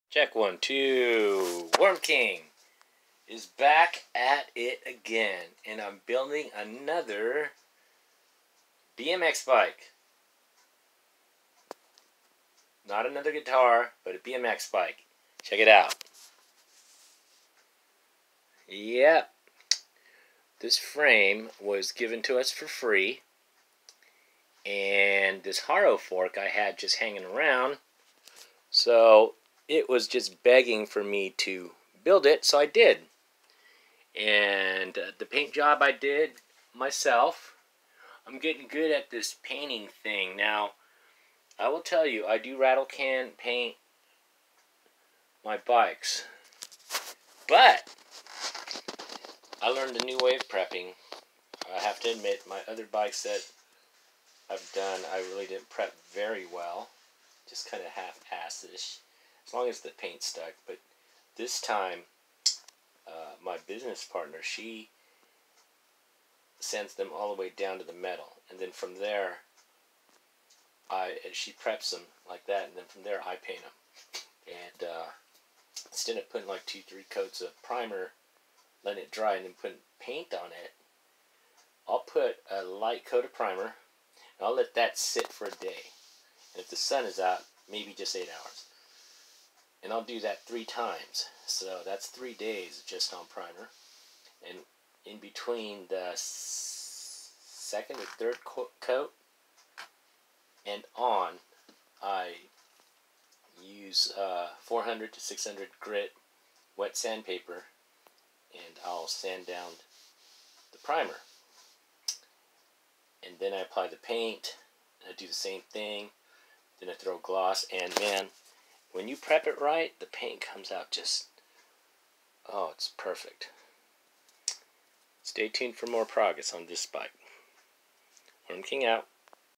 Check 1, 2. Worm King is back at it again, and I'm building another BMX bike. Not another guitar, but a BMX bike. Check it out. Yep. This frame was given to us for free, and this Haro fork I had just hanging around, so it was just begging for me to build it, so I did. And the paint job I did myself. I'm getting good at this painting thing. Now, I will tell you, I do rattle can paint my bikes, but I learned a new way of prepping. I have to admit, my other bikes that I've done, I really didn't prep very well. Just kind of half-assish, as long as the paint stuck. But this time, my business partner, she sends them all the way down to the metal, and then from there, she preps them like that, and then from there I paint them. And instead of putting like 2-3 coats of primer, letting it dry, and then putting paint on it, I'll put a light coat of primer, and I'll let that sit for a day. And if the sun is out, maybe just 8 hours. And I'll do that 3 times. So that's 3 days just on primer. And in between the second or third coat and on, I use 400 to 600 grit wet sandpaper, and I'll sand down the primer. And then I apply the paint, and I do the same thing. Then I throw gloss, and man, when you prep it right, the paint comes out just, oh, it's perfect. Stay tuned for more progress on this bike. Worm King out.